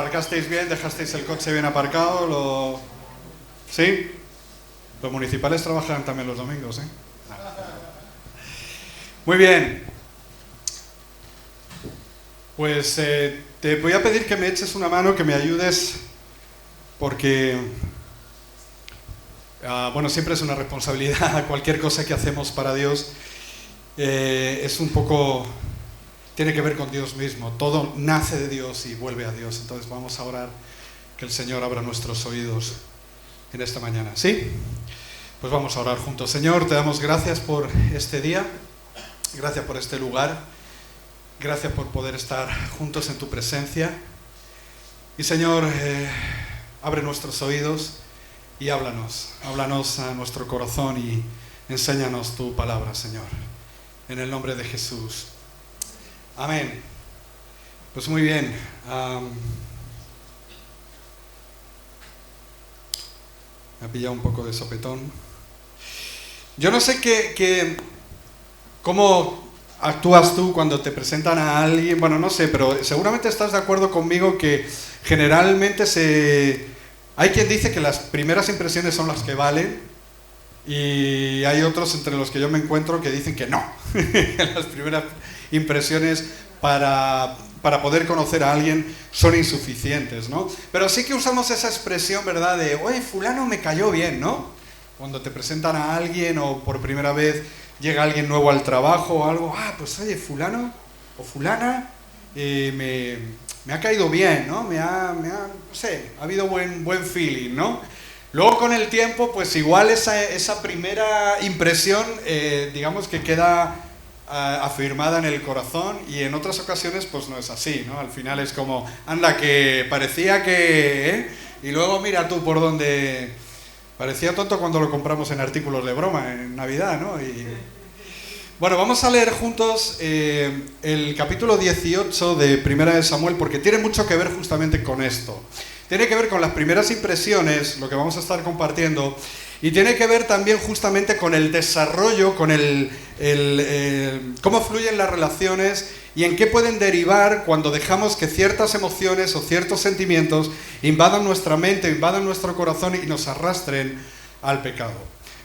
¿Aparcasteis bien? ¿Dejasteis el coche bien aparcado? ¿Sí? Los municipales trabajan también los domingos, ¿eh? Muy bien. Pues te voy a pedir que me eches una mano, que me ayudes, porque, bueno, siempre es una responsabilidad cualquier cosa que hacemos para Dios. Es un poco... tiene que ver con Dios mismo. Todo nace de Dios y vuelve a Dios. Entonces vamos a orar que el Señor abra nuestros oídos en esta mañana. ¿Sí? Pues vamos a orar juntos. Señor, te damos gracias por este día. Gracias por este lugar. Gracias por poder estar juntos en tu presencia. Y Señor, abre nuestros oídos y háblanos. Háblanos a nuestro corazón y enséñanos tu palabra, Señor. En el nombre de Jesús. Amén. Pues muy bien. Me ha pillado un poco de sopetón. Yo no sé cómo actúas tú cuando te presentan a alguien. Bueno, no sé, pero seguramente estás de acuerdo conmigo que generalmente hay quien dice que las primeras impresiones son las que valen. Y hay otros entre los que yo me encuentro que dicen que no. Las primeras impresiones para poder conocer a alguien son insuficientes, ¿no? Pero sí que usamos esa expresión, ¿verdad? De, oye, fulano me cayó bien, ¿no? Cuando te presentan a alguien o por primera vez llega alguien nuevo al trabajo o algo, pues oye, fulano o fulana me ha caído bien, ¿no? No sé, ha habido buen feeling, ¿no? Luego con el tiempo, pues igual esa primera impresión, digamos que queda afirmada en el corazón, y en otras ocasiones pues no es así, ¿no? Al final es como, anda, que parecía que... Y luego mira tú por donde... Parecía tonto cuando lo compramos en artículos de broma, en Navidad, ¿no? Bueno, vamos a leer juntos el capítulo 18 de 1 de Samuel, porque tiene mucho que ver justamente con esto. Tiene que ver con las primeras impresiones, lo que vamos a estar compartiendo, y tiene que ver también justamente con el desarrollo, con cómo fluyen las relaciones y en qué pueden derivar cuando dejamos que ciertas emociones o ciertos sentimientos invadan nuestra mente, invadan nuestro corazón y nos arrastren al pecado.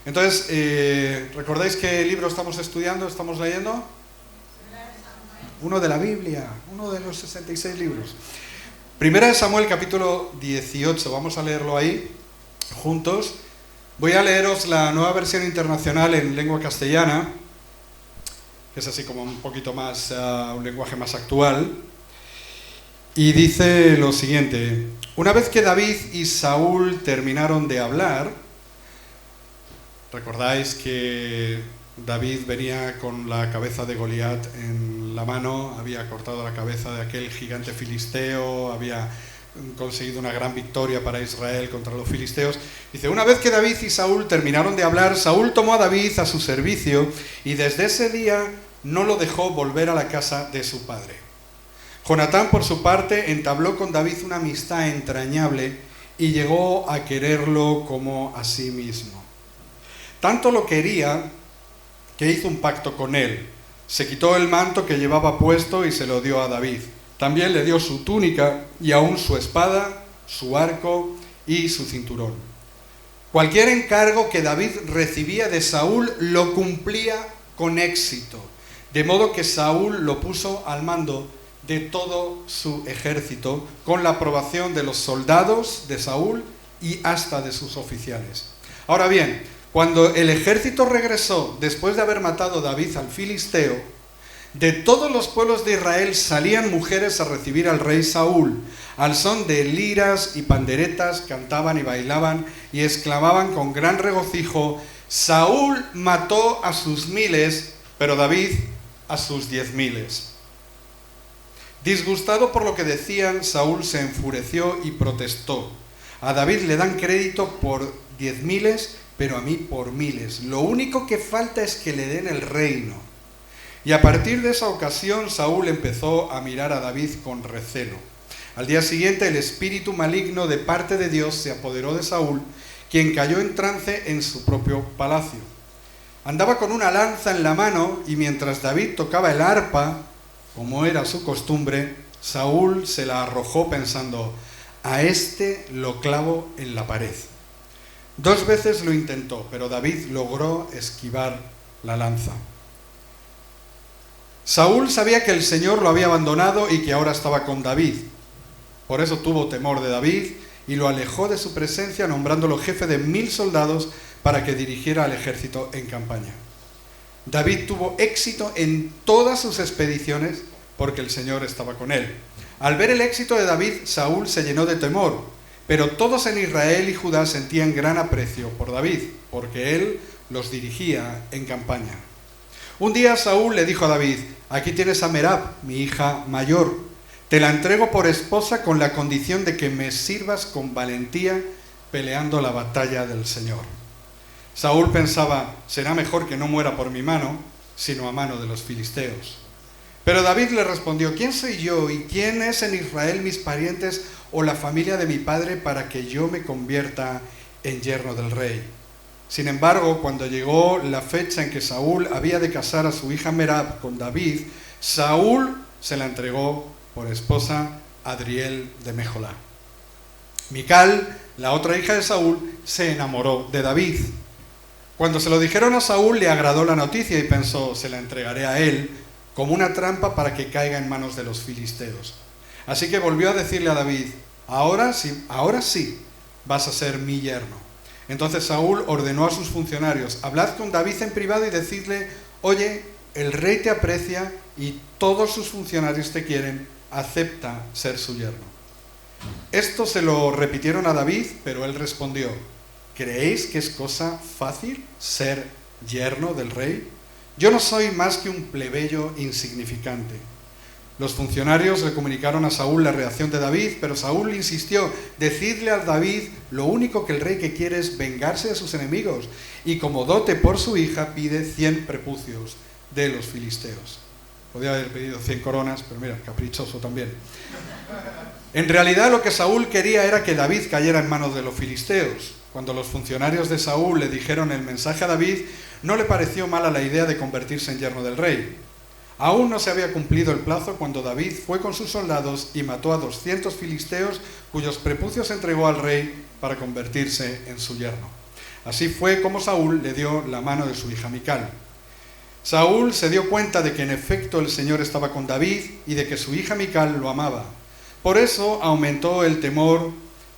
Entonces, ¿recordáis qué libro estamos estudiando, estamos leyendo? Uno de la Biblia, uno de los 66 libros. 1 de Samuel, capítulo 18, vamos a leerlo ahí, juntos. Voy a leeros la Nueva Versión Internacional en lengua castellana, que es así como un poquito más, un lenguaje más actual. Y dice lo siguiente: una vez que David y Saúl terminaron de hablar, recordáis que David venía con la cabeza de Goliat en la mano, había cortado la cabeza de aquel gigante filisteo, había conseguido una gran victoria para Israel contra los filisteos. Dice, una vez que David y Saúl terminaron de hablar, Saúl tomó a David a su servicio y desde ese día no lo dejó volver a la casa de su padre. Jonatán, por su parte, entabló con David una amistad entrañable y llegó a quererlo como a sí mismo. Tanto lo quería que hizo un pacto con él. Se quitó el manto que llevaba puesto y se lo dio a David. También le dio su túnica y aún su espada, su arco y su cinturón. Cualquier encargo que David recibía de Saúl lo cumplía con éxito, de modo que Saúl lo puso al mando de todo su ejército, con la aprobación de los soldados de Saúl y hasta de sus oficiales. Ahora bien, cuando el ejército regresó después de haber matado David al filisteo, de todos los pueblos de Israel salían mujeres a recibir al rey Saúl. Al son de liras y panderetas cantaban y bailaban y exclamaban con gran regocijo: Saúl mató a sus 1000, pero David a sus 10.000. Disgustado por lo que decían, Saúl se enfureció y protestó: a David le dan crédito por 10.000, pero a mí por 1000. Lo único que falta es que le den el reino. Y a partir de esa ocasión, Saúl empezó a mirar a David con recelo. Al día siguiente, el espíritu maligno de parte de Dios se apoderó de Saúl, quien cayó en trance en su propio palacio. Andaba con una lanza en la mano y mientras David tocaba el arpa, como era su costumbre, Saúl se la arrojó pensando: a este lo clavo en la pared. 2 veces lo intentó, pero David logró esquivar la lanza. Saúl sabía que el Señor lo había abandonado y que ahora estaba con David. Por eso tuvo temor de David y lo alejó de su presencia, nombrándolo jefe de 1000 soldados para que dirigiera al ejército en campaña. David tuvo éxito en todas sus expediciones porque el Señor estaba con él. Al ver el éxito de David, Saúl se llenó de temor, pero todos en Israel y Judá sentían gran aprecio por David, porque él los dirigía en campaña. Un día Saúl le dijo a David: aquí tienes a Merab, mi hija mayor. Te la entrego por esposa con la condición de que me sirvas con valentía peleando la batalla del Señor. Saúl pensaba: será mejor que no muera por mi mano, sino a mano de los filisteos. Pero David le respondió: ¿quién soy yo y quién es en Israel mis parientes o la familia de mi padre para que yo me convierta en yerno del rey? Sin embargo, cuando llegó la fecha en que Saúl había de casar a su hija Merab con David, Saúl se la entregó por esposa a Adriel de Meholá. Mical, la otra hija de Saúl, se enamoró de David. Cuando se lo dijeron a Saúl, le agradó la noticia y pensó: se la entregaré a él como una trampa para que caiga en manos de los filisteos. Así que volvió a decirle a David: ahora sí vas a ser mi yerno. Entonces Saúl ordenó a sus funcionarios: hablad con David en privado y decidle: oye, el rey te aprecia y todos sus funcionarios te quieren, acepta ser su yerno. Esto se lo repitieron a David, pero él respondió: ¿creéis que es cosa fácil ser yerno del rey? Yo no soy más que un plebeyo insignificante. Los funcionarios le comunicaron a Saúl la reacción de David, pero Saúl insistió: decidle a David lo único que el rey que quiere es vengarse de sus enemigos, y como dote por su hija pide 100 prepucios de los filisteos. Podía haber pedido 100 coronas, pero mira, caprichoso también. En realidad lo que Saúl quería era que David cayera en manos de los filisteos. Cuando los funcionarios de Saúl le dijeron el mensaje a David, no le pareció mala la idea de convertirse en yerno del rey. Aún no se había cumplido el plazo cuando David fue con sus soldados y mató a 200 filisteos cuyos prepucios entregó al rey para convertirse en su yerno. Así fue como Saúl le dio la mano de su hija Mical. Saúl se dio cuenta de que en efecto el Señor estaba con David y de que su hija Mical lo amaba. Por eso aumentó el temor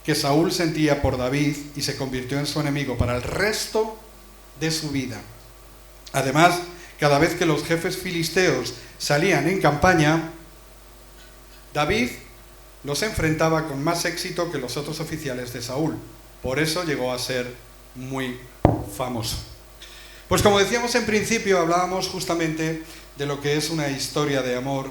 que Saúl sentía por David y se convirtió en su enemigo para el resto de su vida. Además, cada vez que los jefes filisteos salían en campaña, David los enfrentaba con más éxito que los otros oficiales de Saúl. Por eso llegó a ser muy famoso. Pues como decíamos en principio, hablábamos justamente de lo que es una historia de amor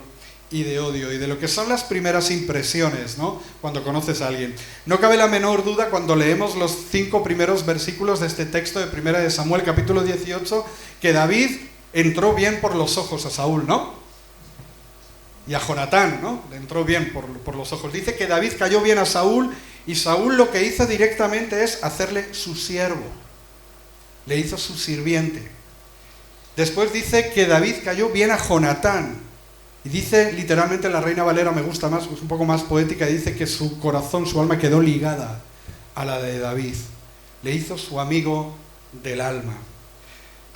y de odio, y de lo que son las primeras impresiones, ¿no? Cuando conoces a alguien. No cabe la menor duda cuando leemos los 5 primeros versículos de este texto de 1 de Samuel, capítulo 18, que David entró bien por los ojos a Saúl, ¿no? Y a Jonatán, ¿no? Le entró bien por los ojos. Dice que David cayó bien a Saúl, y Saúl lo que hizo directamente es hacerle su siervo. Le hizo su sirviente. Después dice que David cayó bien a Jonatán. Y dice literalmente, la Reina Valera me gusta más, es un poco más poética, dice que su corazón, su alma quedó ligada a la de David. Le hizo su amigo del alma.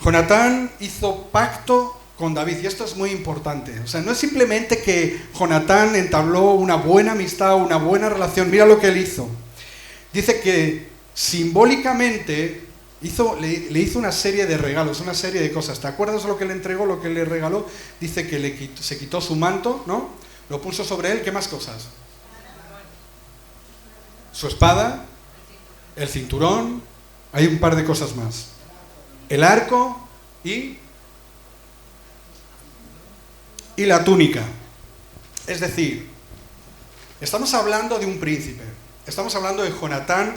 Jonatán hizo pacto con David, y esto es muy importante. O sea, no es simplemente que Jonatán entabló una buena amistad, una buena relación. Mira lo que él hizo. Dice que simbólicamente le hizo una serie de regalos, una serie de cosas. ¿Te acuerdas lo que le entregó, lo que le regaló? Dice que se quitó su manto, ¿no? Lo puso sobre él. ¿Qué más cosas? Su espada, el cinturón, hay un par de cosas más. El arco y la túnica. Es decir, estamos hablando de un príncipe. Estamos hablando de Jonatán,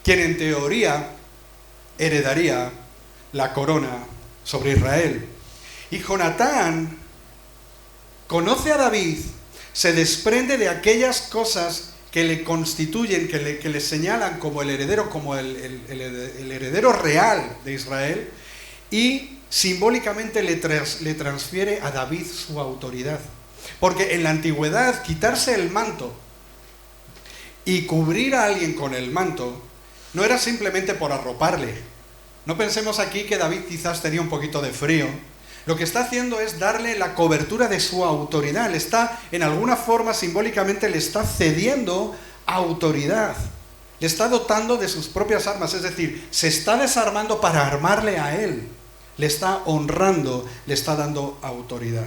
quien en teoría heredaría la corona sobre Israel. Y Jonatán conoce a David, se desprende de aquellas cosas que le constituyen, que le señalan como el heredero, como el heredero real de Israel, y simbólicamente le transfiere a David su autoridad. Porque en la antigüedad quitarse el manto y cubrir a alguien con el manto no era simplemente por arroparle. No pensemos aquí que David quizás tenía un poquito de frío. Lo que está haciendo es darle la cobertura de su autoridad. Le está, en alguna forma, simbólicamente, le está cediendo autoridad. Le está dotando de sus propias armas. Es decir, se está desarmando para armarle a él. Le está honrando, le está dando autoridad.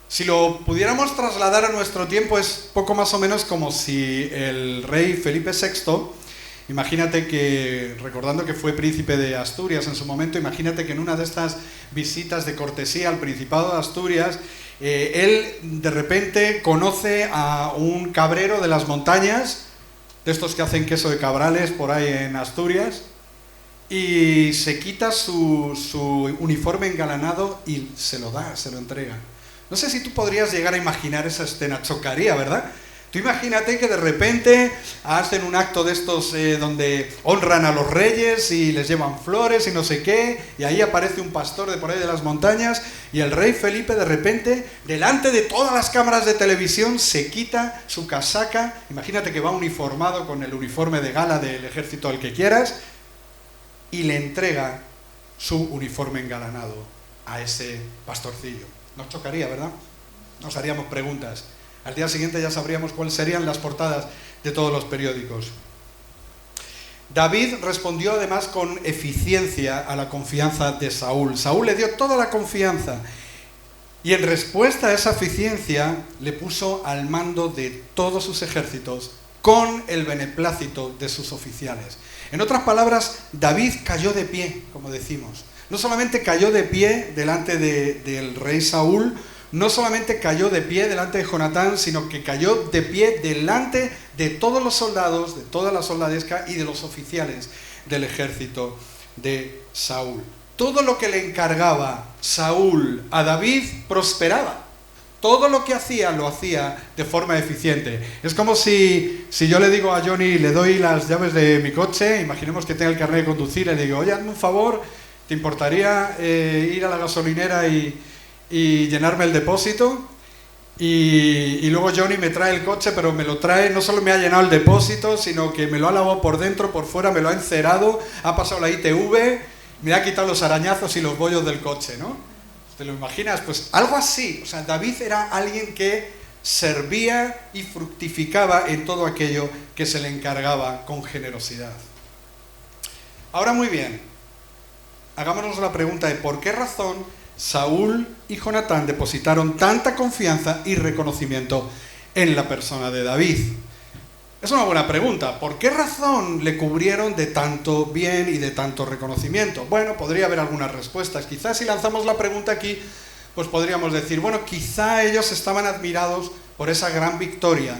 Si lo pudiéramos trasladar a nuestro tiempo, es poco más o menos como si el rey Felipe VI, imagínate que, recordando que fue príncipe de Asturias en su momento, imagínate que en una de estas visitas de cortesía al Principado de Asturias, él de repente conoce a un cabrero de las montañas, de estos que hacen queso de cabrales por ahí en Asturias, y se quita su uniforme engalanado y se lo da, se lo entrega. No sé si tú podrías llegar a imaginar esa escena, chocaría, ¿verdad? Tú imagínate que de repente hacen un acto de estos donde honran a los reyes y les llevan flores y no sé qué, y ahí aparece un pastor de por ahí de las montañas, y el rey Felipe de repente, delante de todas las cámaras de televisión, se quita su casaca, imagínate que va uniformado con el uniforme de gala del ejército al que quieras, y le entrega su uniforme engalanado a ese pastorcillo. Nos chocaría, ¿verdad? Nos haríamos preguntas. Al día siguiente ya sabríamos cuáles serían las portadas de todos los periódicos. David respondió además con eficiencia a la confianza de Saúl. Saúl le dio toda la confianza y en respuesta a esa eficiencia le puso al mando de todos sus ejércitos con el beneplácito de sus oficiales. En otras palabras, David cayó de pie, como decimos. No solamente cayó de pie delante del rey Saúl, no solamente cayó de pie delante de Jonatán, sino que cayó de pie delante de todos los soldados, de toda la soldadesca y de los oficiales del ejército de Saúl. Todo lo que le encargaba Saúl a David prosperaba. Todo lo que hacía, lo hacía de forma eficiente. Es como si yo le digo a Johnny, le doy las llaves de mi coche, imaginemos que tenga el carnet de conducir, le digo, oye, hazme un favor, ¿te importaría ir a la gasolinera y llenarme el depósito? Y luego Johnny me trae el coche, pero me lo trae, no solo me ha llenado el depósito, sino que me lo ha lavado por dentro, por fuera, me lo ha encerado, ha pasado la ITV, me ha quitado los arañazos y los bollos del coche, ¿no? ¿Te lo imaginas? Pues algo así. O sea, David era alguien que servía y fructificaba en todo aquello que se le encargaba con generosidad. Ahora muy bien, hagámonos la pregunta de por qué razón Saúl y Jonatán depositaron tanta confianza y reconocimiento en la persona de David. Es una buena pregunta. ¿Por qué razón le cubrieron de tanto bien y de tanto reconocimiento? Bueno, podría haber algunas respuestas. Quizás si lanzamos la pregunta aquí, pues podríamos decir, bueno, quizá ellos estaban admirados por esa gran victoria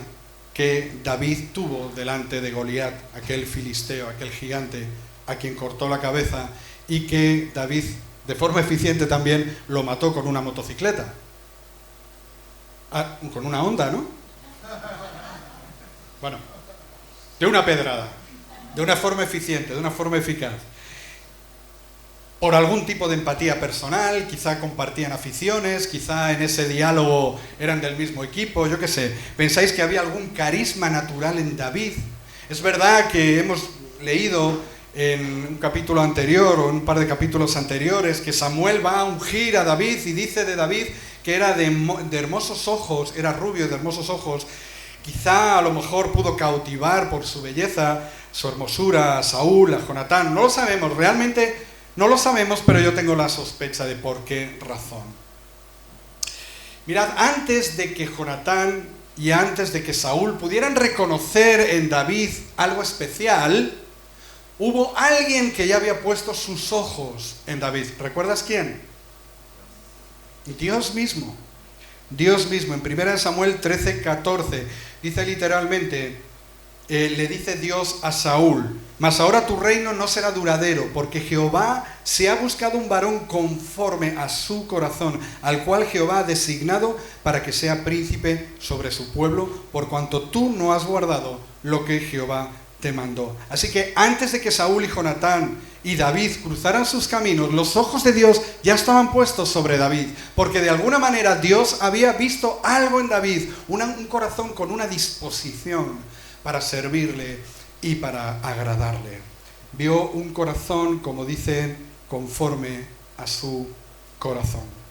que David tuvo delante de Goliat, aquel filisteo, aquel gigante a quien cortó la cabeza y que David, de forma eficiente también, lo mató con una motocicleta. Ah, con una Honda, ¿no? Bueno, de una pedrada, de una forma eficiente, de una forma eficaz. Por algún tipo de empatía personal, quizá compartían aficiones, quizá en ese diálogo eran del mismo equipo, yo qué sé. ¿Pensáis que había algún carisma natural en David? Es verdad que hemos leído en un capítulo anterior o en un par de capítulos anteriores que Samuel va a ungir a David y dice de David que era de hermosos ojos, era rubio de hermosos ojos. Quizá a lo mejor pudo cautivar por su belleza, su hermosura a Saúl, a Jonatán. No lo sabemos, realmente no lo sabemos, pero yo tengo la sospecha de por qué razón. Mirad, antes de que Jonatán y antes de que Saúl pudieran reconocer en David algo especial, hubo alguien que ya había puesto sus ojos en David. ¿Recuerdas quién? Dios mismo. Dios mismo. En 1 Samuel 13:14 dice literalmente, le dice Dios a Saúl, mas ahora tu reino no será duradero, porque Jehová se ha buscado un varón conforme a su corazón, al cual Jehová ha designado para que sea príncipe sobre su pueblo, por cuanto tú no has guardado lo que Jehová te mandó. Así que antes de que Saúl y Jonatán y David cruzaran sus caminos, los ojos de Dios ya estaban puestos sobre David, porque de alguna manera Dios había visto algo en David, un corazón con una disposición para servirle y para agradarle. Vio un corazón, como dice, conforme a su corazón.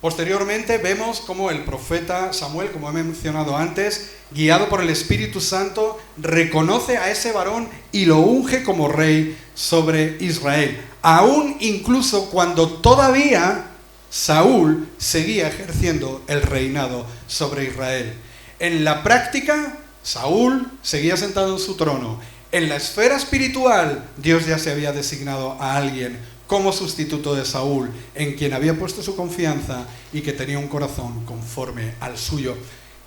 Posteriormente vemos cómo el profeta Samuel, como he mencionado antes, guiado por el Espíritu Santo, reconoce a ese varón y lo unge como rey sobre Israel. Aún incluso cuando todavía Saúl seguía ejerciendo el reinado sobre Israel. En la práctica, Saúl seguía sentado en su trono. En la esfera espiritual, Dios ya se había designado a alguien como sustituto de Saúl, en quien había puesto su confianza y que tenía un corazón conforme al suyo.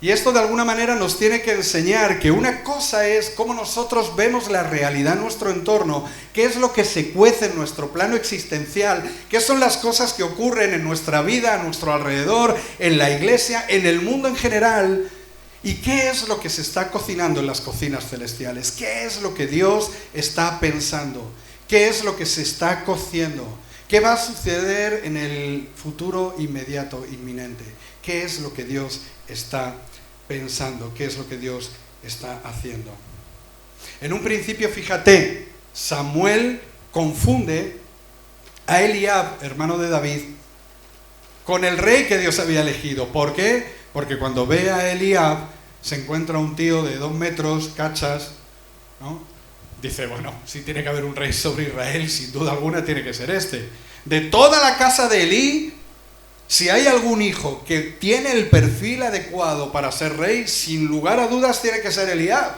Y esto de alguna manera nos tiene que enseñar que una cosa es cómo nosotros vemos la realidad en nuestro entorno, qué es lo que se cuece en nuestro plano existencial, qué son las cosas que ocurren en nuestra vida, a nuestro alrededor, en la iglesia, en el mundo en general, y qué es lo que se está cocinando en las cocinas celestiales, qué es lo que Dios está pensando. ¿Qué es lo que se está cociendo? ¿Qué va a suceder en el futuro inmediato, inminente? ¿Qué es lo que Dios está pensando? ¿Qué es lo que Dios está haciendo? En un principio, fíjate, Samuel confunde a Eliab, hermano de David, con el rey que Dios había elegido. ¿Por qué? Porque cuando ve a Eliab, se encuentra un tío de 2 metros, cachas, ¿no? Dice, bueno, si tiene que haber un rey sobre Israel, sin duda alguna tiene que ser este. De toda la casa de Elí, si hay algún hijo que tiene el perfil adecuado para ser rey, sin lugar a dudas tiene que ser Eliab.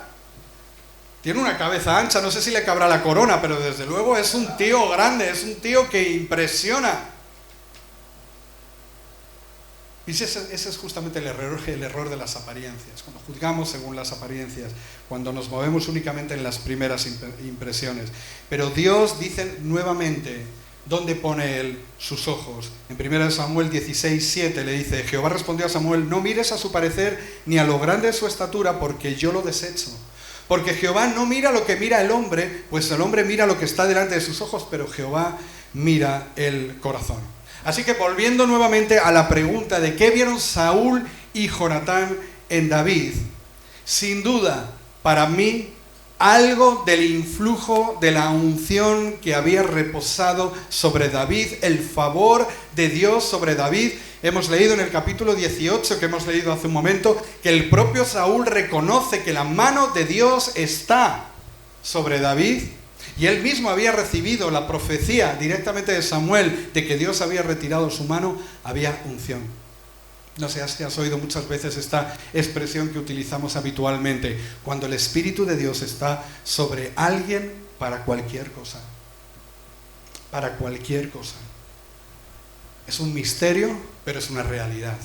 Tiene una cabeza ancha, no sé si le cabrá la corona, pero desde luego es un tío grande, es un tío que impresiona. Y ese es justamente el error de las apariencias, cuando juzgamos según las apariencias, cuando nos movemos únicamente en las primeras impresiones. Pero Dios dice nuevamente dónde pone Él sus ojos. En 1 Samuel 16:7 le dice, Jehová respondió a Samuel, no mires a su parecer ni a lo grande de su estatura, porque yo lo desecho. Porque Jehová no mira lo que mira el hombre, pues el hombre mira lo que está delante de sus ojos, pero Jehová mira el corazón. Así que volviendo nuevamente a la pregunta de qué vieron Saúl y Jonatán en David, sin duda, para mí, algo del influjo de la unción que había reposado sobre David, el favor de Dios sobre David. Hemos leído en el capítulo 18, que hemos leído hace un momento, que el propio Saúl reconoce que la mano de Dios está sobre David. Y él mismo había recibido la profecía directamente de Samuel de que Dios había retirado su mano, había unción. No sé si has oído muchas veces esta expresión que utilizamos habitualmente, cuando el Espíritu de Dios está sobre alguien para cualquier cosa. Para cualquier cosa. Es un misterio, pero es una realidad.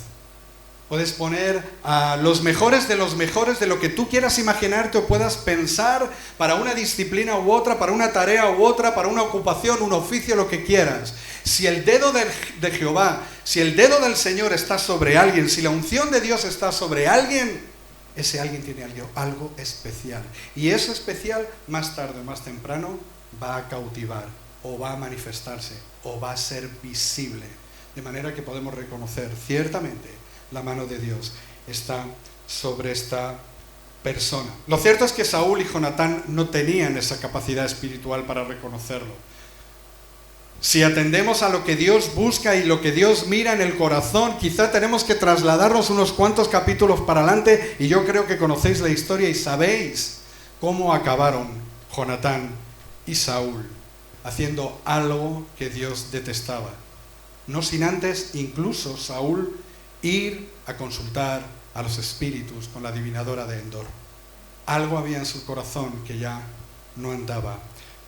Puedes poner a los mejores de lo que tú quieras imaginarte o puedas pensar para una disciplina u otra, para una tarea u otra, para una ocupación, un oficio, lo que quieras. Si el dedo de Jehová, si el dedo del Señor está sobre alguien, si la unción de Dios está sobre alguien, ese alguien tiene algo especial. Y eso especial, más tarde o más temprano, va a cautivar, o va a manifestarse, o va a ser visible. De manera que podemos reconocer ciertamente la mano de Dios está sobre esta persona. Lo cierto es que Saúl y Jonatán no tenían esa capacidad espiritual para reconocerlo. Si atendemos a lo que Dios busca y lo que Dios mira en el corazón, quizá tenemos que trasladarnos unos cuantos capítulos para adelante, y yo creo que conocéis la historia y sabéis cómo acabaron Jonatán y Saúl, haciendo algo que Dios detestaba. No sin antes, incluso Saúl, ir a consultar a los espíritus con la adivinadora de Endor. Algo había en su corazón que ya no andaba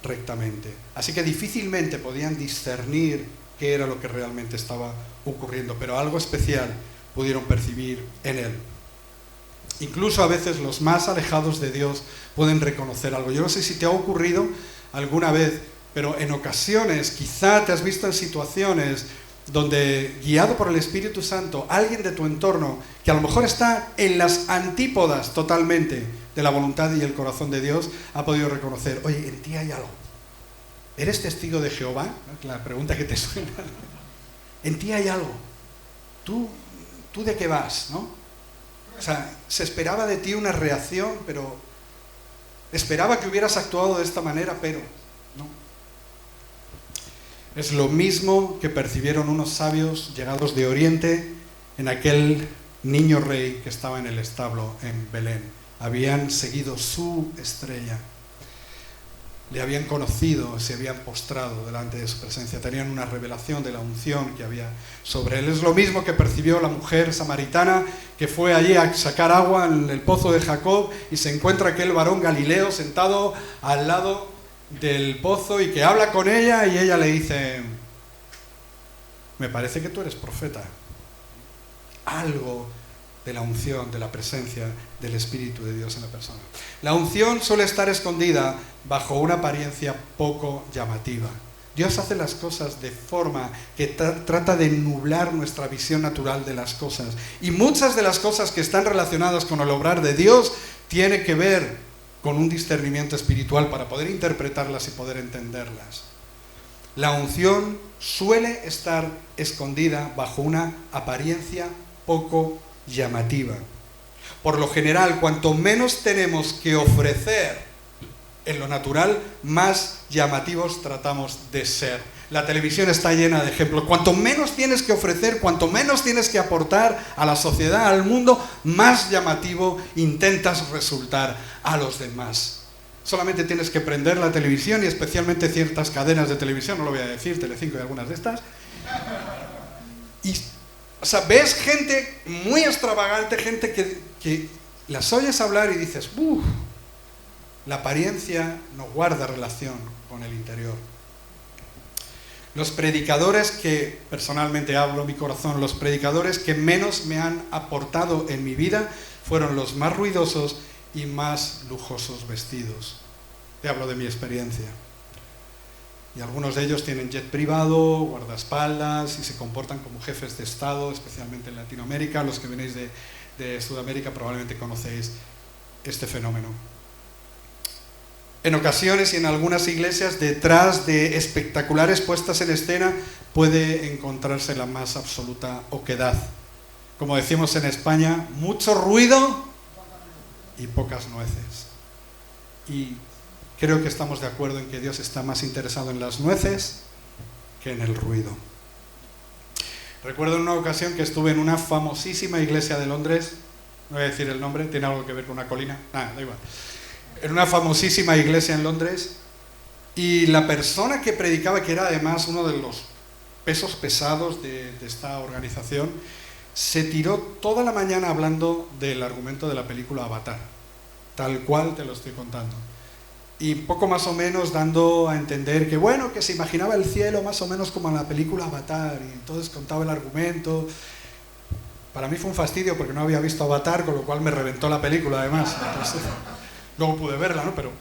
rectamente. Así que difícilmente podían discernir qué era lo que realmente estaba ocurriendo, pero algo especial pudieron percibir en él. Incluso a veces los más alejados de Dios pueden reconocer algo. Yo no sé si te ha ocurrido alguna vez, pero en ocasiones quizá te has visto en situaciones donde, guiado por el Espíritu Santo, alguien de tu entorno, que a lo mejor está en las antípodas totalmente de la voluntad y el corazón de Dios, ha podido reconocer, oye, en ti hay algo. ¿Eres testigo de Jehová? La pregunta que te suena. En ti hay algo. ¿Tú de qué vas? ¿No? O sea, se esperaba de ti una reacción, pero esperaba que hubieras actuado de esta manera, pero no. Es lo mismo que percibieron unos sabios llegados de Oriente en aquel niño rey que estaba en el establo en Belén. Habían seguido su estrella. Le habían conocido, se habían postrado delante de su presencia, tenían una revelación de la unción que había sobre él. Es lo mismo que percibió la mujer samaritana que fue allí a sacar agua en el pozo de Jacob y se encuentra aquel varón Galileo sentado al lado del pozo y que habla con ella y ella le dice, me parece que tú eres profeta. Algo de la unción, de la presencia del Espíritu de Dios en la persona. La unción suele estar escondida bajo una apariencia poco llamativa. Dios hace las cosas de forma que trata de nublar nuestra visión natural de las cosas. Y muchas de las cosas que están relacionadas con el obrar de Dios tienen que ver con un discernimiento espiritual para poder interpretarlas y poder entenderlas. La unción suele estar escondida bajo una apariencia poco llamativa. Por lo general, cuanto menos tenemos que ofrecer en lo natural, más llamativos tratamos de ser. La televisión está llena de ejemplos. Cuanto menos tienes que ofrecer, cuanto menos tienes que aportar a la sociedad, al mundo, más llamativo intentas resultar a los demás. Solamente tienes que prender la televisión y especialmente ciertas cadenas de televisión, no lo voy a decir, Telecinco y algunas de estas, y o sea, ves gente muy extravagante, gente que las oyes hablar y dices, la apariencia no guarda relación con el interior. Los predicadores que, personalmente hablo mi corazón, los predicadores que menos me han aportado en mi vida fueron los más ruidosos y más lujosos vestidos. Te hablo de mi experiencia. Y algunos de ellos tienen jet privado, guardaespaldas y se comportan como jefes de Estado, especialmente en Latinoamérica. Los que venís de Sudamérica probablemente conocéis este fenómeno. En ocasiones y en algunas iglesias, detrás de espectaculares puestas en escena, puede encontrarse la más absoluta oquedad. Como decimos en España, mucho ruido y pocas nueces. Y creo que estamos de acuerdo en que Dios está más interesado en las nueces que en el ruido. Recuerdo en una ocasión que estuve en una famosísima iglesia de Londres, no voy a decir el nombre, tiene algo que ver con una colina, nada, da igual. En una famosísima iglesia en Londres, y la persona que predicaba, que era además uno de los pesos pesados de esta organización, se tiró toda la mañana hablando del argumento de la película Avatar, tal cual te lo estoy contando. Y poco más o menos dando a entender que bueno, que se imaginaba el cielo más o menos como en la película Avatar, y entonces contaba el argumento. Para mí fue un fastidio porque no había visto Avatar, con lo cual me reventó la película además. Entonces, luego pude verla, ¿no? Pero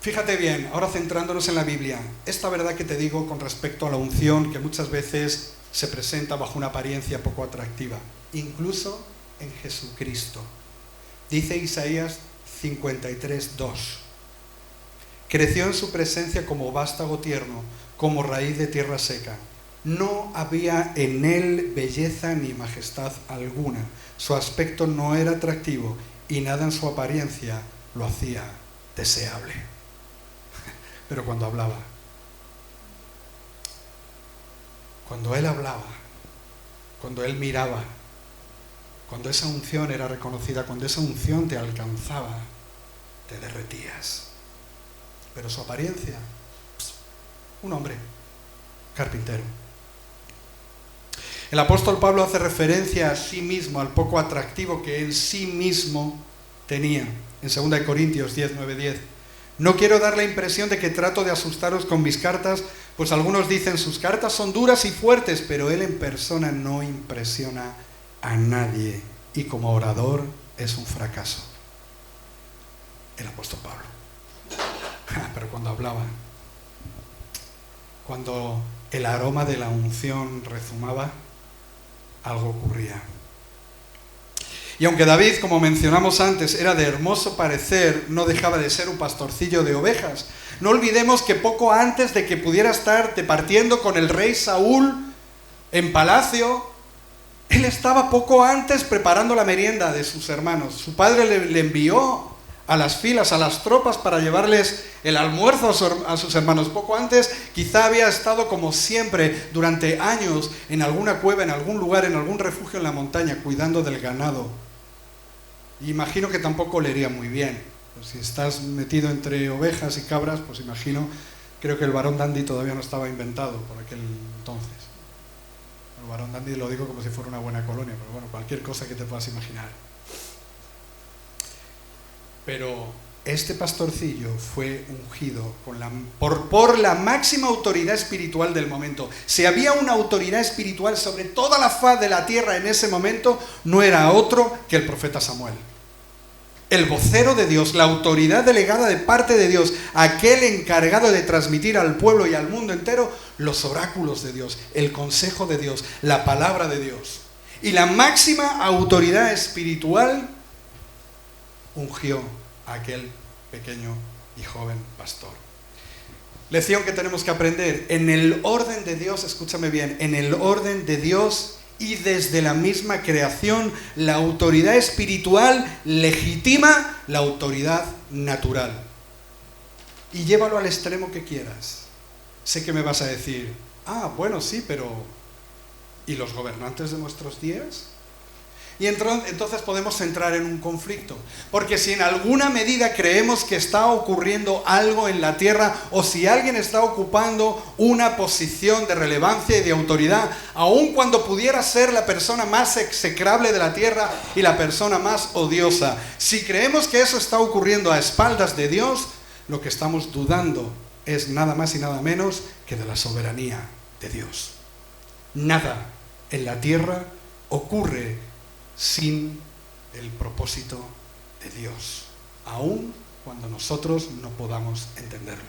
fíjate bien, ahora centrándonos en la Biblia, esta verdad que te digo con respecto a la unción, que muchas veces se presenta bajo una apariencia poco atractiva, incluso en Jesucristo. Dice Isaías 53:2. Creció en su presencia como vástago tierno, como raíz de tierra seca. No había en él belleza ni majestad alguna. Su aspecto no era atractivo y nada en su apariencia lo hacía deseable. Pero cuando él hablaba, cuando él miraba, cuando esa unción era reconocida, cuando esa unción te alcanzaba, te derretías. Pero su apariencia, un hombre, carpintero. El apóstol Pablo hace referencia a sí mismo, al poco atractivo que en sí mismo tenía. En 2 Corintios 10:9-10. No quiero dar la impresión de que trato de asustaros con mis cartas, pues algunos dicen sus cartas son duras y fuertes, pero él en persona no impresiona a nadie y como orador es un fracaso. El apóstol Pablo. Pero cuando hablaba, cuando el aroma de la unción rezumaba, algo ocurría. Y aunque David, como mencionamos antes, era de hermoso parecer, no dejaba de ser un pastorcillo de ovejas. No olvidemos que poco antes de que pudiera estar departiendo con el rey Saúl en palacio, él estaba poco antes preparando la merienda de sus hermanos. Su padre le envió a las filas, a las tropas, para llevarles el almuerzo a sus hermanos. Poco antes quizá había estado, como siempre, durante años en alguna cueva, en algún lugar, en algún refugio en la montaña, cuidando del ganado. Y imagino que tampoco le iría muy bien. Pues si estás metido entre ovejas y cabras, pues creo que el varón dandy todavía no estaba inventado por aquel entonces. El varón dandy lo digo como si fuera una buena colonia, pero bueno, cualquier cosa que te puedas imaginar. Pero este pastorcillo fue ungido por la máxima autoridad espiritual del momento. Si había una autoridad espiritual sobre toda la faz de la tierra en ese momento, no era otro que el profeta Samuel. El vocero de Dios, la autoridad delegada de parte de Dios, aquel encargado de transmitir al pueblo y al mundo entero los oráculos de Dios, el consejo de Dios, la palabra de Dios. Y la máxima autoridad espiritual ungió a aquel pequeño y joven pastor. Lección que tenemos que aprender: en el orden de Dios, escúchame bien, en el orden de Dios y desde la misma creación, la autoridad espiritual legitima la autoridad natural. Y llévalo al extremo que quieras. Sé que me vas a decir, bueno, sí, pero ¿y los gobernantes de nuestros días? Y entonces podemos entrar en un conflicto, porque si en alguna medida creemos que está ocurriendo algo en la tierra, o si alguien está ocupando una posición de relevancia y de autoridad, aun cuando pudiera ser la persona más execrable de la tierra y la persona más odiosa, si creemos que eso está ocurriendo a espaldas de Dios, lo que estamos dudando es nada más y nada menos que de la soberanía de Dios. Nada en la tierra ocurre sin el propósito de Dios, aun cuando nosotros no podamos entenderlo.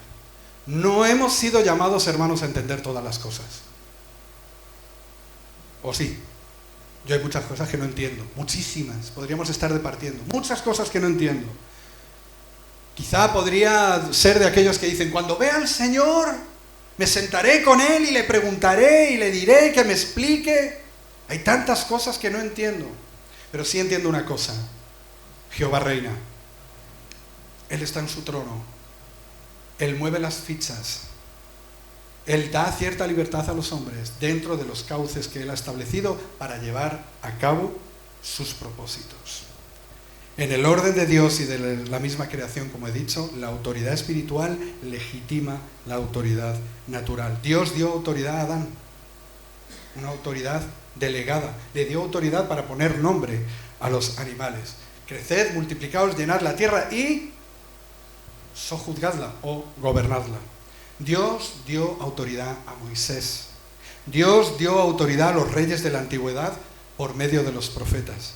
No hemos sido llamados, hermanos, a entender todas las cosas. ¿O sí? Yo hay muchas cosas que no entiendo, muchísimas, podríamos estar departiendo, muchas cosas que no entiendo. Quizá podría ser de aquellos que dicen, cuando vea al Señor, me sentaré con Él y le preguntaré y le diré que me explique. Hay tantas cosas que no entiendo. Pero sí entiendo una cosa: Jehová reina. Él está en su trono. Él mueve las fichas. Él da cierta libertad a los hombres dentro de los cauces que Él ha establecido para llevar a cabo sus propósitos. En el orden de Dios y de la misma creación, como he dicho, la autoridad espiritual legitima la autoridad natural. Dios dio autoridad a Adán, una autoridad delegada, le dio autoridad para poner nombre a los animales. Creced, multiplicaos, llenad la tierra y sojuzgadla o gobernadla. Dios dio autoridad a Moisés. Dios dio autoridad a los reyes de la antigüedad por medio de los profetas.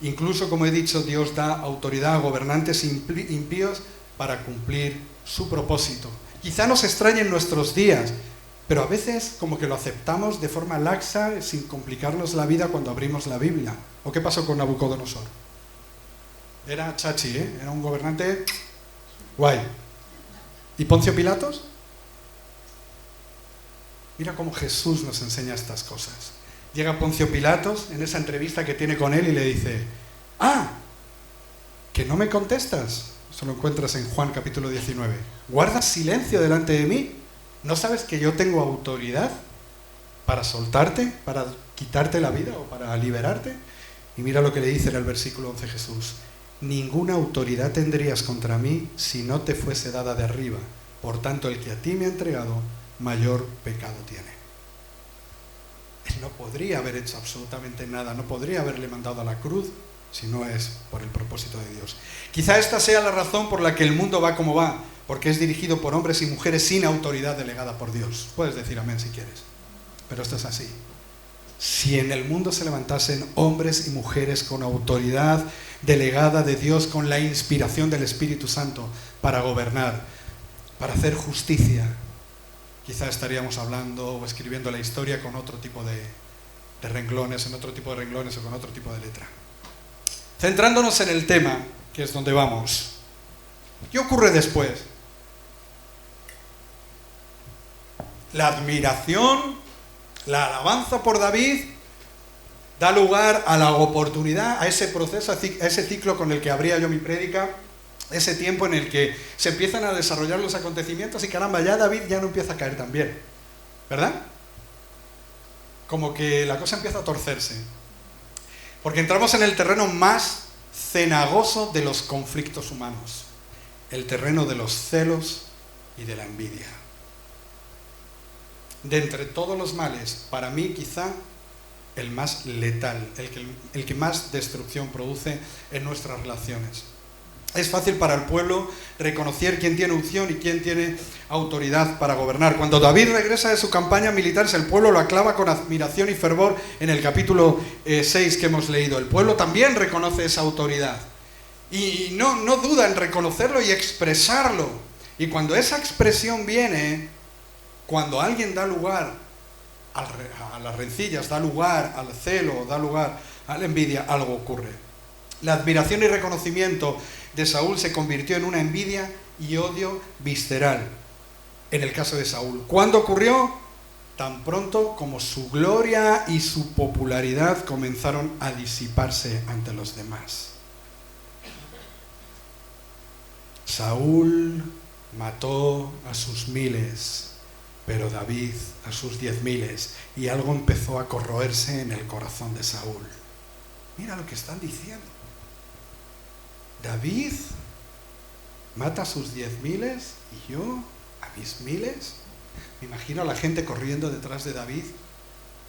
Incluso, como he dicho, Dios da autoridad a gobernantes impíos para cumplir su propósito. Quizá nos extrañe en nuestros días, pero a veces como que lo aceptamos de forma laxa, sin complicarnos la vida cuando abrimos la Biblia. ¿O qué pasó con Nabucodonosor? Era chachi, era un gobernante guay. ¿Y Poncio Pilatos? Mira cómo Jesús nos enseña estas cosas. Llega Poncio Pilatos en esa entrevista que tiene con él y le dice, ¿que no me contestas? Eso lo encuentras en Juan capítulo 19. ¿Guardas silencio delante de mí? ¿No sabes que yo tengo autoridad para soltarte, para quitarte la vida o para liberarte? Y mira lo que le dice en el versículo 11 Jesús. Ninguna autoridad tendrías contra mí si no te fuese dada de arriba. Por tanto, el que a ti me ha entregado, mayor pecado tiene. Él no podría haber hecho absolutamente nada, no podría haberle mandado a la cruz si no es por el propósito de Dios. Quizá esta sea la razón por la que el mundo va como va, porque es dirigido por hombres y mujeres sin autoridad delegada por Dios. Puedes decir amén si quieres, pero esto es así. Si en el mundo se levantasen hombres y mujeres con autoridad delegada de Dios, con la inspiración del Espíritu Santo para gobernar, para hacer justicia, quizá estaríamos hablando o escribiendo la historia con otro tipo de renglones, en otro tipo de renglones o con otro tipo de letra. Centrándonos en el tema, que es donde vamos. ¿Qué ocurre después? La admiración, la alabanza por David da lugar a la oportunidad, a ese proceso, a ese ciclo con el que abría yo mi prédica, ese tiempo en el que se empiezan a desarrollar los acontecimientos y caramba, ya David ya no empieza a caer tan bien, ¿verdad? Como que la cosa empieza a torcerse. Porque entramos en el terreno más cenagoso de los conflictos humanos, el terreno de los celos y de la envidia. De entre todos los males, para mí quizá el más letal, el que más destrucción produce en nuestras relaciones. Es fácil para el pueblo reconocer quién tiene unción y quién tiene autoridad para gobernar. Cuando David regresa de su campaña militar, el pueblo lo aclama con admiración y fervor en el capítulo 6 que hemos leído. El pueblo también reconoce esa autoridad y no duda en reconocerlo y expresarlo. Y cuando esa expresión viene, cuando alguien da lugar a las rencillas, da lugar al celo, da lugar a la envidia, algo ocurre. La admiración y reconocimiento de Saúl se convirtió en una envidia y odio visceral, en el caso de Saúl. ¿Cuándo ocurrió? Tan pronto como su gloria y su popularidad comenzaron a disiparse ante los demás. Saúl mató a sus miles, pero David a sus 10.000, y algo empezó a corroerse en el corazón de Saúl. Mira lo que están diciendo. David mata a sus 10.000 y yo a mis miles. Me imagino a la gente corriendo detrás de David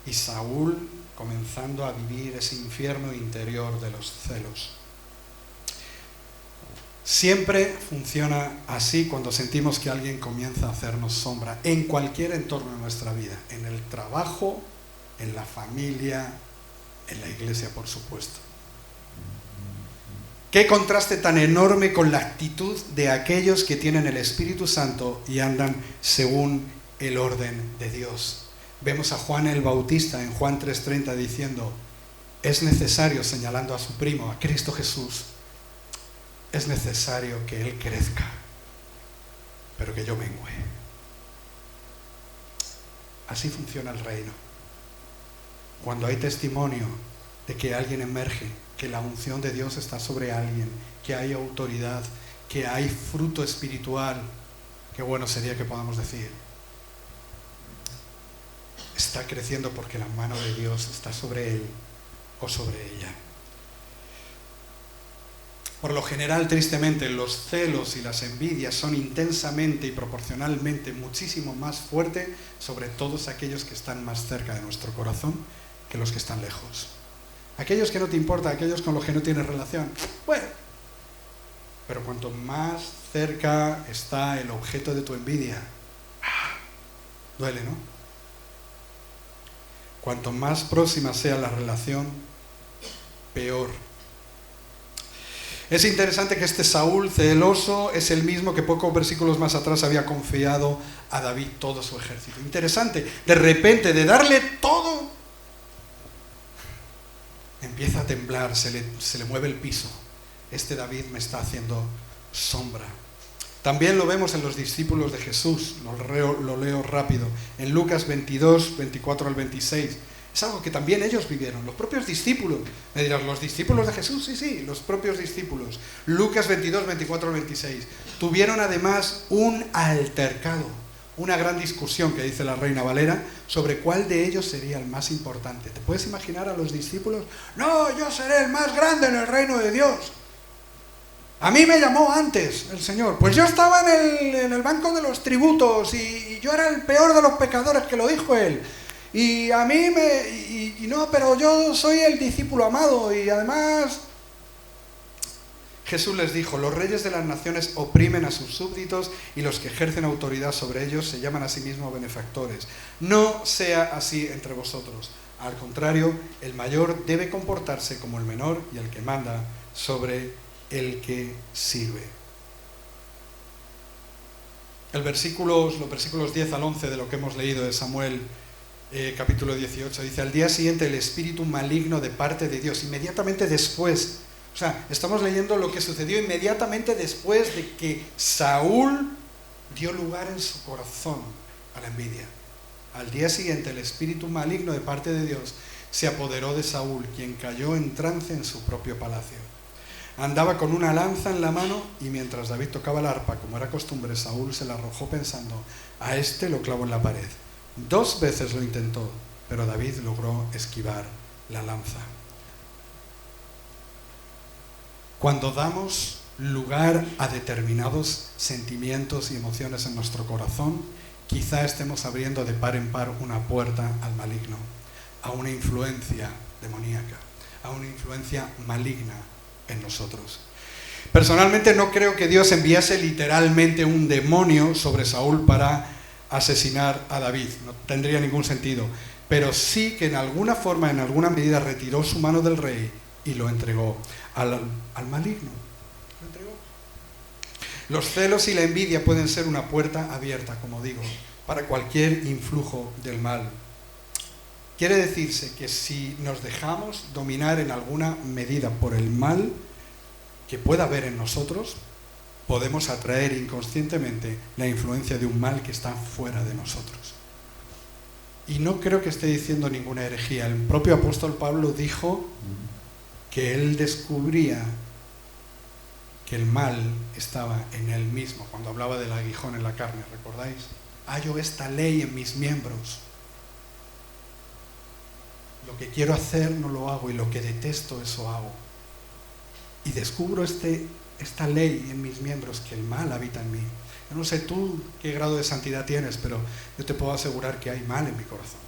y Saúl comenzando a vivir ese infierno interior de los celos. Siempre funciona así cuando sentimos que alguien comienza a hacernos sombra, en cualquier entorno de nuestra vida, en el trabajo, en la familia, en la iglesia, por supuesto. Qué contraste tan enorme con la actitud de aquellos que tienen el Espíritu Santo y andan según el orden de Dios. Vemos a Juan el Bautista en Juan 3:30 diciendo: es necesario, señalando a su primo, a Cristo Jesús, es necesario que Él crezca, pero que yo mengüe. Así funciona el reino. Cuando hay testimonio de que alguien emerge, que la unción de Dios está sobre alguien, que hay autoridad, que hay fruto espiritual, qué bueno sería que podamos decir: está creciendo porque la mano de Dios está sobre él o sobre ella. Por lo general, tristemente, los celos y las envidias son intensamente y proporcionalmente muchísimo más fuertes sobre todos aquellos que están más cerca de nuestro corazón que los que están lejos. Aquellos que no te importan, aquellos con los que no tienes relación, bueno. Pero cuanto más cerca está el objeto de tu envidia, duele, ¿no? Cuanto más próxima sea la relación, peor. Es interesante que este Saúl celoso es el mismo que pocos versículos más atrás había confiado a David todo su ejército. Interesante, de repente, de darle todo, empieza a temblar, se le mueve el piso. Este David me está haciendo sombra. También lo vemos en los discípulos de Jesús, lo leo rápido, en Lucas 22, 24 al 26. Es algo que también ellos vivieron, los propios discípulos. Me dirás, ¿los discípulos de Jesús? Sí, sí, los propios discípulos. Lucas 22, 24 al 26. Tuvieron además un altercado, una gran discusión, que dice la Reina Valera, sobre cuál de ellos sería el más importante. ¿Te puedes imaginar a los discípulos? No, yo seré el más grande en el reino de Dios. A mí me llamó antes el Señor. Pues yo estaba en el banco de los tributos y yo era el peor de los pecadores, que lo dijo Él. Y a mí no, pero yo soy el discípulo amado. Y además, Jesús les dijo: los reyes de las naciones oprimen a sus súbditos y los que ejercen autoridad sobre ellos se llaman a sí mismos benefactores. No sea así entre vosotros. Al contrario, el mayor debe comportarse como el menor y el que manda sobre el que sirve. Los versículos 10 al 11 de lo que hemos leído de Samuel, capítulo 18, dice: al día siguiente el espíritu maligno de parte de Dios, inmediatamente después O sea, estamos leyendo lo que sucedió inmediatamente después de que Saúl dio lugar en su corazón a la envidia. Al día siguiente, el espíritu maligno de parte de Dios se apoderó de Saúl, quien cayó en trance en su propio palacio. Andaba con una lanza en la mano y mientras David tocaba el arpa, como era costumbre, Saúl se la arrojó pensando: a este lo clavo en la pared. 2 veces lo intentó, pero David logró esquivar la lanza. Cuando damos lugar a determinados sentimientos y emociones en nuestro corazón, quizá estemos abriendo de par en par una puerta al maligno, a una influencia demoníaca, a una influencia maligna en nosotros. Personalmente no creo que Dios enviase literalmente un demonio sobre Saúl para asesinar a David, no tendría ningún sentido, pero sí que en alguna forma, en alguna medida, retiró su mano del rey y lo entregó al maligno. Lo entregó. Los celos y la envidia pueden ser una puerta abierta, como digo, para cualquier influjo del mal. Quiere decirse que si nos dejamos dominar en alguna medida por el mal que pueda haber en nosotros, podemos atraer inconscientemente la influencia de un mal que está fuera de nosotros. Y no creo que esté diciendo ninguna herejía. El propio apóstol Pablo dijo que él descubría que el mal estaba en él mismo, cuando hablaba del aguijón en la carne, ¿recordáis? Hallo esta ley en mis miembros. Lo que quiero hacer no lo hago y lo que detesto eso hago. Y descubro esta ley en mis miembros, que el mal habita en mí. Yo no sé tú qué grado de santidad tienes, pero yo te puedo asegurar que hay mal en mi corazón.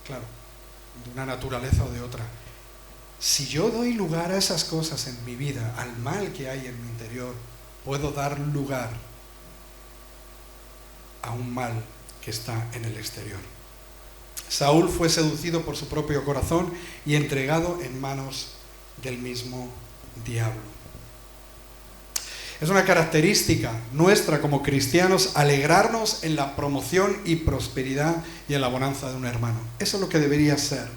Claro, de una naturaleza o de otra. Si yo doy lugar a esas cosas en mi vida, al mal que hay en mi interior, puedo dar lugar a un mal que está en el exterior. Saúl fue seducido por su propio corazón y entregado en manos del mismo diablo. Es una característica nuestra como cristianos alegrarnos en la promoción y prosperidad y en la bonanza de un hermano. Eso es lo que debería ser.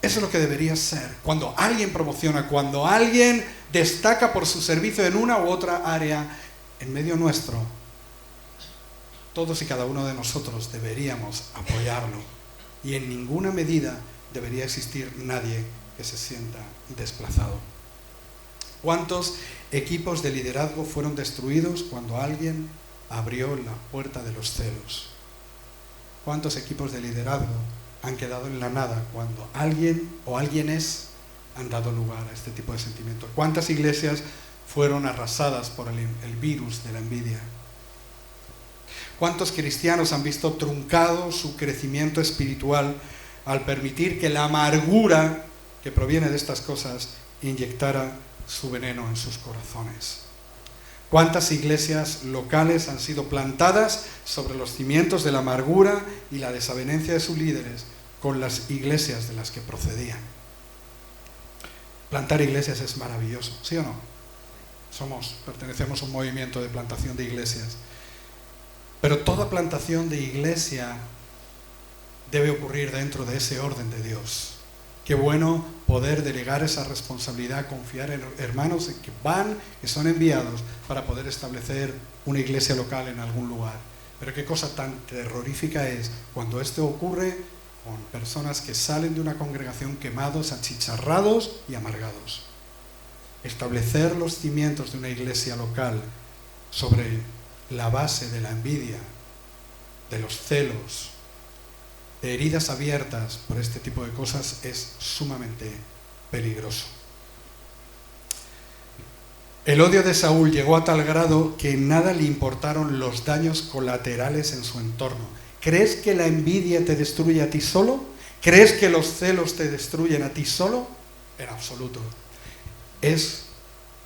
Eso es lo que debería ser. Cuando alguien promociona, cuando alguien destaca por su servicio en una u otra área en medio nuestro, todos y cada uno de nosotros deberíamos apoyarlo. Y en ninguna medida debería existir nadie que se sienta desplazado. ¿Cuántos equipos de liderazgo fueron destruidos cuando alguien abrió la puerta de los celos? ¿Cuántos equipos de liderazgo han quedado en la nada cuando alguien o alguienes han dado lugar a este tipo de sentimientos? ¿Cuántas iglesias fueron arrasadas por el virus de la envidia? ¿Cuántos cristianos han visto truncado su crecimiento espiritual al permitir que la amargura que proviene de estas cosas inyectara su veneno en sus corazones? ¿Cuántas iglesias locales han sido plantadas sobre los cimientos de la amargura y la desavenencia de sus líderes con las iglesias de las que procedían? Plantar iglesias es maravilloso, ¿sí o no? Pertenecemos a un movimiento de plantación de iglesias. Pero toda plantación de iglesia debe ocurrir dentro de ese orden de Dios. Qué bueno poder delegar esa responsabilidad, confiar en hermanos que son enviados para poder establecer una iglesia local en algún lugar. Pero qué cosa tan terrorífica es cuando esto ocurre con personas que salen de una congregación quemados, achicharrados y amargados. Establecer los cimientos de una iglesia local sobre la base de la envidia, de los celos, de heridas abiertas por este tipo de cosas es sumamente peligroso. El odio de Saúl llegó a tal grado que nada le importaron los daños colaterales en su entorno. ¿Crees que la envidia te destruye a ti solo? ¿Crees que los celos te destruyen a ti solo? En absoluto. Es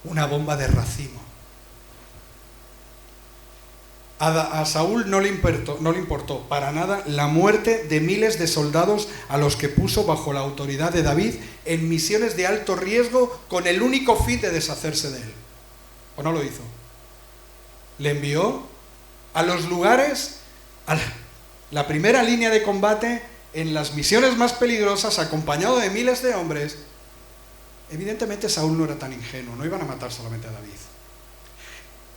una bomba de racimo. A Saúl no le importó para nada la muerte de miles de soldados a los que puso bajo la autoridad de David en misiones de alto riesgo con el único fin de deshacerse de él. ¿O no lo hizo? Le envió a los lugares, a la primera línea de combate, en las misiones más peligrosas, acompañado de miles de hombres, Evidentemente Saúl no era tan ingenuo, no iban a matar solamente a David.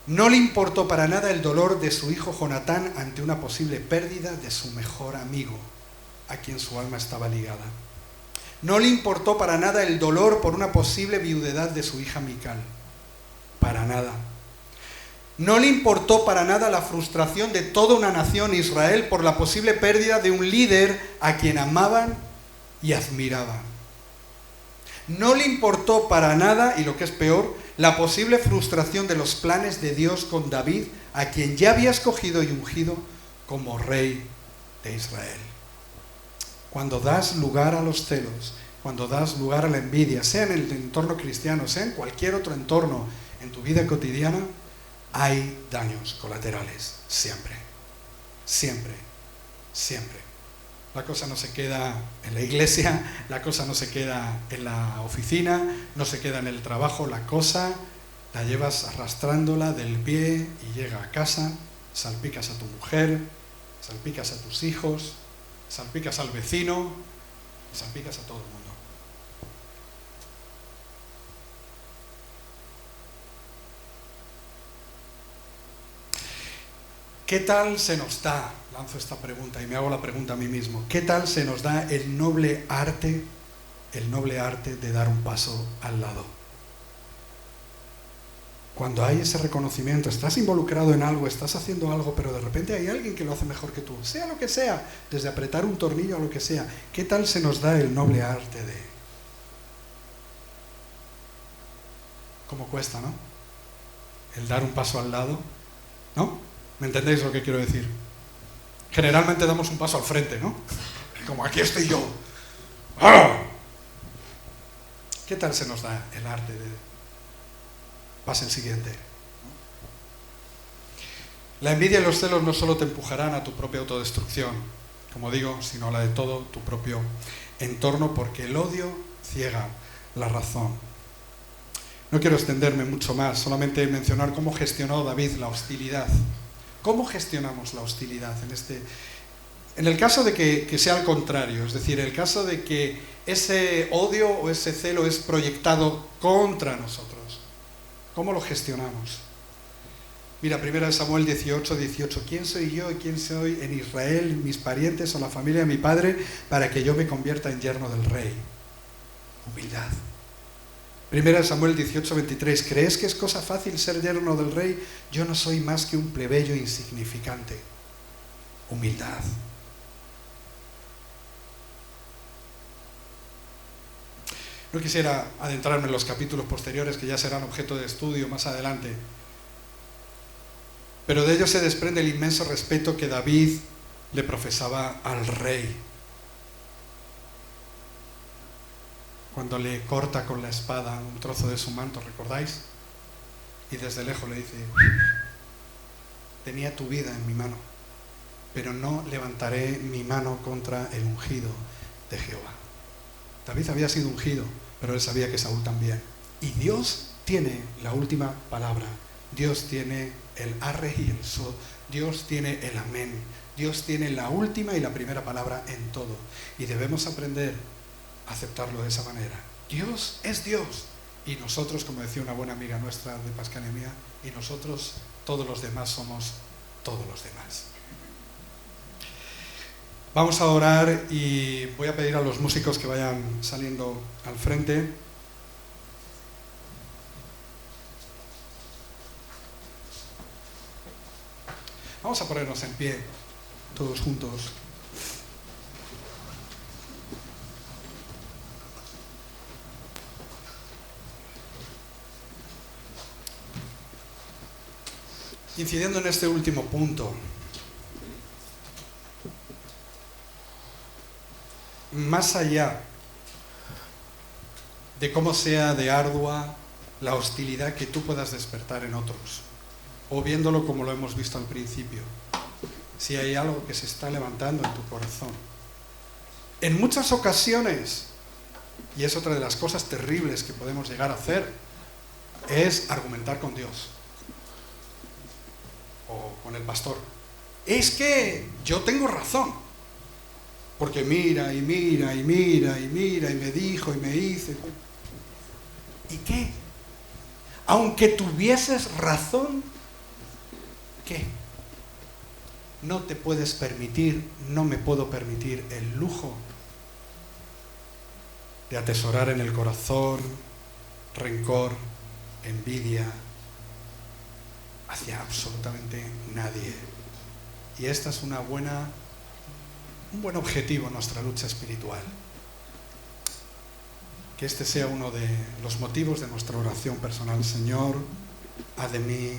No le importó para nada el dolor de su hijo Jonatán ante una posible pérdida de su mejor amigo, a quien su alma estaba ligada. No le importó para nada el dolor por una posible viudedad de su hija Mical. Para nada. No le importó para nada la frustración de toda una nación, Israel, por la posible pérdida de un líder a quien amaban y admiraban. No le importó para nada, y lo que es peor, la posible frustración de los planes de Dios con David, a quien ya había escogido y ungido como rey de Israel. Cuando das lugar a los celos, cuando das lugar a la envidia, sea en el entorno cristiano, sea en cualquier otro entorno en tu vida cotidiana, hay daños colaterales, siempre, siempre, siempre. La cosa no se queda en la iglesia, la cosa no se queda en la oficina, no se queda en el trabajo, la cosa la llevas arrastrándola del pie y llega a casa, salpicas a tu mujer, salpicas a tus hijos, salpicas al vecino, salpicas a todo el mundo. ¿Qué tal se nos da? Lanzo esta pregunta y me hago la pregunta a mí mismo. ¿Qué tal se nos da el noble arte de dar un paso al lado? Cuando hay ese reconocimiento, estás involucrado en algo, estás haciendo algo, pero de repente hay alguien que lo hace mejor que tú, sea lo que sea, desde apretar un tornillo a lo que sea. ¿Qué tal se nos da el noble arte de? ¿Cómo cuesta, no? El dar un paso al lado, ¿no? ¿Me entendéis lo que quiero decir? Generalmente damos un paso al frente, ¿no? Como aquí estoy yo. ¡Ah! ¿Qué tal se nos da el arte de... Pasa el siguiente. La envidia y los celos no solo te empujarán a tu propia autodestrucción, como digo, sino a la de todo tu propio entorno, porque el odio ciega la razón. No quiero extenderme mucho más, solamente mencionar cómo gestionó David la hostilidad. ¿Cómo gestionamos la hostilidad en el caso de que sea al contrario? Es decir, el caso de que ese odio o ese celo es proyectado contra nosotros. ¿Cómo lo gestionamos? Mira, 1 Samuel 18. ¿Quién soy yo y quién soy en Israel, mis parientes o la familia de mi padre, para que yo me convierta en yerno del rey? Humildad. 1 Samuel 18:23. ¿Crees que es cosa fácil ser yerno del rey? Yo no soy más que un plebeyo insignificante. Humildad. No quisiera adentrarme en los capítulos posteriores, que ya serán objeto de estudio más adelante, pero de ellos se desprende el inmenso respeto que David le profesaba al rey. Cuando le corta con la espada un trozo de su manto, ¿recordáis? Y desde lejos le dice: tenía tu vida en mi mano, pero no levantaré mi mano contra el ungido de Jehová. David había sido ungido, pero él sabía que Saúl también. Y Dios tiene la última palabra. Dios tiene el arre y el so. Dios tiene el amén. Dios tiene la última y la primera palabra en todo. Y debemos aprender a aceptarlo de esa manera. Dios es Dios. Y nosotros, como decía una buena amiga nuestra de Pascanemia, y nosotros, todos los demás, somos todos los demás. Vamos a orar y voy a pedir a los músicos que vayan saliendo al frente. Vamos a ponernos en pie, todos juntos. Incidiendo en este último punto, más allá de cómo sea de ardua la hostilidad que tú puedas despertar en otros, o viéndolo como lo hemos visto al principio, si hay algo que se está levantando en tu corazón. En muchas ocasiones, y es otra de las cosas terribles que podemos llegar a hacer, es argumentar con Dios o con el pastor. Es que yo tengo razón, porque mira y mira y mira y mira y me dijo y me hizo. ¿Y qué? Aunque tuvieses razón, ¿qué? No te puedes permitir, no me puedo permitir el lujo de atesorar en el corazón rencor, envidia hacia absolutamente nadie. Y esta es un buen objetivo en nuestra lucha espiritual. Que este sea uno de los motivos de nuestra oración personal. Señor, haz de mí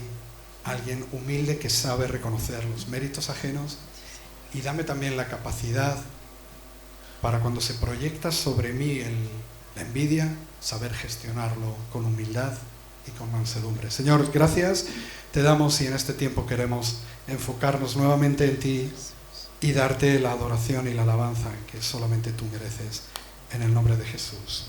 alguien humilde que sabe reconocer los méritos ajenos, y dame también la capacidad para, cuando se proyecta sobre mí la envidia, saber gestionarlo con humildad y con mansedumbre. Señor, gracias te damos, y en este tiempo queremos enfocarnos nuevamente en ti y darte la adoración y la alabanza que solamente tú mereces, en el nombre de Jesús.